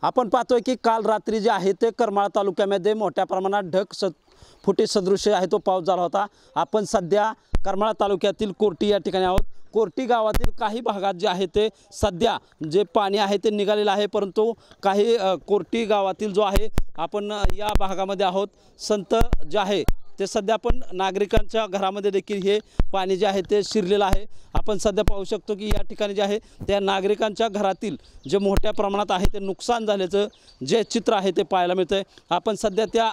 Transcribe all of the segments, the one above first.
आपण पाहतोय की काल रात्री जे आहे ते करमाळा तालुक्यामध्ये मोठ्या प्रमाणात फुटी सदृश्य आहे तो पाऊस झाला होता। आपण सध्या करमाळा तालुक्यातील कोर्टी या ठिकाणी आहोत। कोर्टी गावातील काही भागात जे आहे ते सध्या जे पाणी आहे ते निघालेलं आहे, परंतु काही कोर्टी गावातील जो आहे आपण या भागामध्ये आहोत। संत जे आहे ते सध्या पण नागरिकांच्या घरामध्ये देखील हे पाणी जे आहे ते शिरलेलं आहे। आपण सध्या पाहू शकतो की या ठिकाणी जे आहे त्या नागरिकांच्या घरातील जे मोठ्या प्रमाणात आहे ते नुकसान झाल्याचं जे चित्र आहे ते पाहायला मिळतंय। आपण सध्या त्या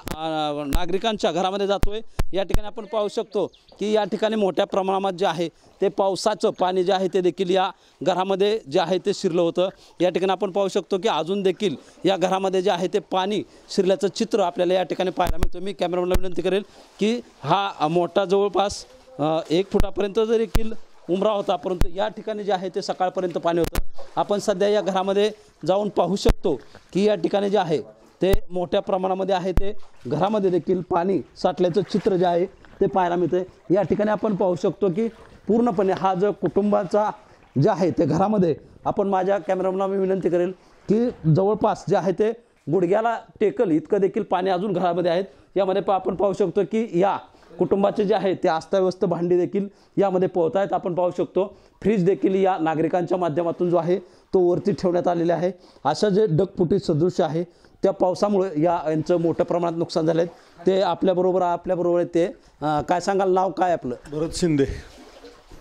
नागरिकांच्या घरामध्ये जातोय। या ठिकाणी आपण पाहू शकतो की या ठिकाणी मोठ्या प्रमाणात जे आहे ते पावसाचं पाणी जे आहे ते देखील या घरामध्ये जे आहे ते शिरलं होतं। या ठिकाणी आपण पाहू शकतो की अजून देखील या घरामध्ये जे आहे ते पाणी शिरल्याचं चित्र आपल्याला या ठिकाणी पाहायला मिळतं। मी कॅमेरामॅनला विनंती करेल की हा मोठा जवळपास 1 फुटापर्यंत देखील उमरा होता, परंतु या ठिकाणी जे आहे ते सकाळपर्यंत पाणी होतं। आपण सध्या या घरामध्ये जाऊन पाहू शकतो की या ठिकाणी जे आहे ते मोठ्या प्रमाणामध्ये आहे ते घरामध्ये देखील पाणी साठल्याचं चित्र जे आहे ते पाहायला मिळते। या ठिकाणी आपण पाहू शकतो की पूर्णपणे हा जो कुटुंबाचा जे आहे ते घरामध्ये आपण माझ्या कॅमेरामॅनला मी विनंती करेल की जवळपास जे आहे ते गुडघ्याला टेकल इतकं देखील पाणी अजून घरामध्ये आहेत। यामध्ये आपण पाहू शकतो की या कुटुंबाचे जे आहे ते अस्ताव्यस्त भांडी देखील यामध्ये पोहत आहेत। आपण पाहू शकतो फ्रीज देखील या नागरिकांच्या माध्यमातून जो आहे तो वरती ठेवण्यात आलेला आहे। अशा जे ढगफुटी सदृश्य आहे त्या पावसामुळे यांचं मोठ्या प्रमाणात नुकसान झालं आहे। ते आपल्याबरोबर ते काय सांगाल, नाव काय आपलं? भरत शिंदे।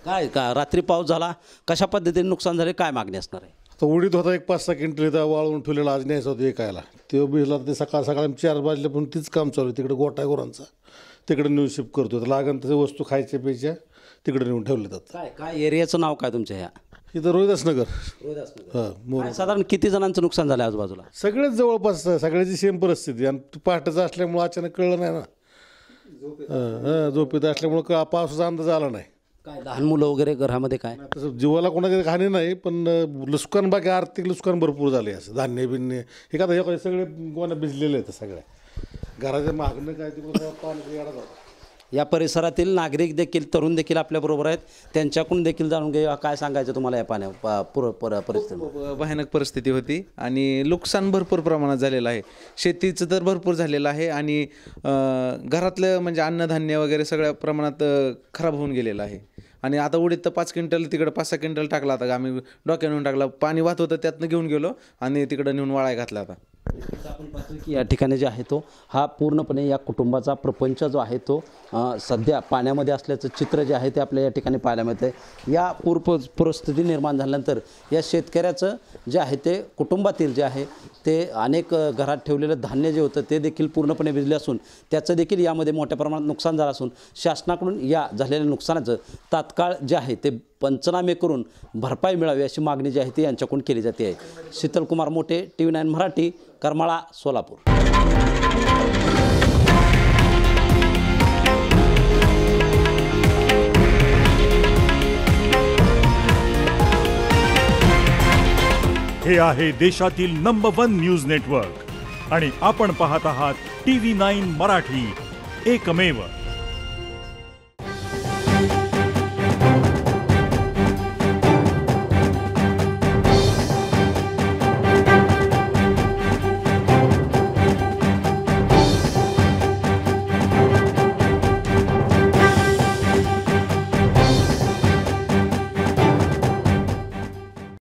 काय का रात्री पाऊस झाला, कशा पद्धतीने नुकसान झाले, काय मागणी असणार आहे? तो उडीत होता एक 5-6 क्विंटल इथं वाळवून ठेवलेला, आज न्यायचं होतं एकायला। ते भिजला, ते सकाळ 4 वाजले पण तीच काम चालू आहे। तिकडे गोठा गुरांचा तिकडे नेऊन शिफ्ट करतो, तर लागण तसे वस्तू खायच्या प्यायच्या तिकडे नेऊन ठेवले जातात। काय एरियाचं नाव काय तुमच्या? ह्या इथं रोहिदास नगर। हां, साधारण किती जणांचं नुकसान झालं आजूबाजूला? सगळेच जवळपास सगळ्याची सेम परिस्थिती, आणि पहाटेचं असल्यामुळं अचानक कळलं नाही ना। झोपेत असल्यामुळं पावसाचा अंदाज आला नाही। काय लहान मुलं वगैरे घरामध्ये? काय तसं जीवाला कोणाची हानी नाही, पण नुकसान बाकी आर्थिक नुकसान भरपूर झाले। असं धान्य बिन्य हे का हे सगळे गोण्या भिजलेले आहेत सगळ्या घराच्या मागणं काय तिकडं पाणी येणार होतं। या परिसरातील नागरिक देखील तरुण देखील आपल्याबरोबर आहेत, त्यांच्याकडून देखील जाणून घेऊया काय सांगायचं तुम्हाला या पाण्या परिस्थिती? भयानक परिस्थिती होती आणि नुकसान भरपूर प्रमाणात झालेलं आहे। शेतीचं तर भरपूर झालेलं आहे आणि घरातलं म्हणजे अन्नधान्य वगैरे सगळ्या प्रमाणात खराब होऊन गेलेलं आहे। आणि आता उडीत तर 5 क्विंटल तिकडं 5-6 क्विंटल टाकला आता, आम्ही डोक्याने नेऊन टाकला। पाणी वाहत होतं त्यातनं घेऊन गेलो आणि तिकडं नेऊन वाळाय घातला। आता आपण पाहतो की या ठिकाणी जे आहे तो हा पूर्णपणे या कुटुंबाचा प्रपंच जो आहे तो सध्या पाण्यामध्ये असल्याचं चित्र जे आहे ते आपल्या या ठिकाणी पाहायला मिळतं। या परिस्थिती निर्माण झाल्यानंतर या शेतकऱ्याचं जे आहे ते कुटुंबातील जे आहे ते अनेक घरात ठेवलेलं धान्य जे होतं ते देखील पूर्णपणे भिजले असून त्याचं देखील यामध्ये मोठ्या प्रमाणात नुकसान झालं असून शासनाकडून या झालेल्या नुकसानाचं तात्काळ जे आहे ते पंचनामे करून भरपाई मिळावी अशी मागणी जी आहे ती यांच्याकडून केली जाते आहे। शीतलकुमार मोठे, TV9 मराठी, करमाळा, सोलापूर। हे आहे देशातील नंबर 1 न्यूज नेटवर्क आणि आपण पाहत आहात TV9 मराठी, एकमेव।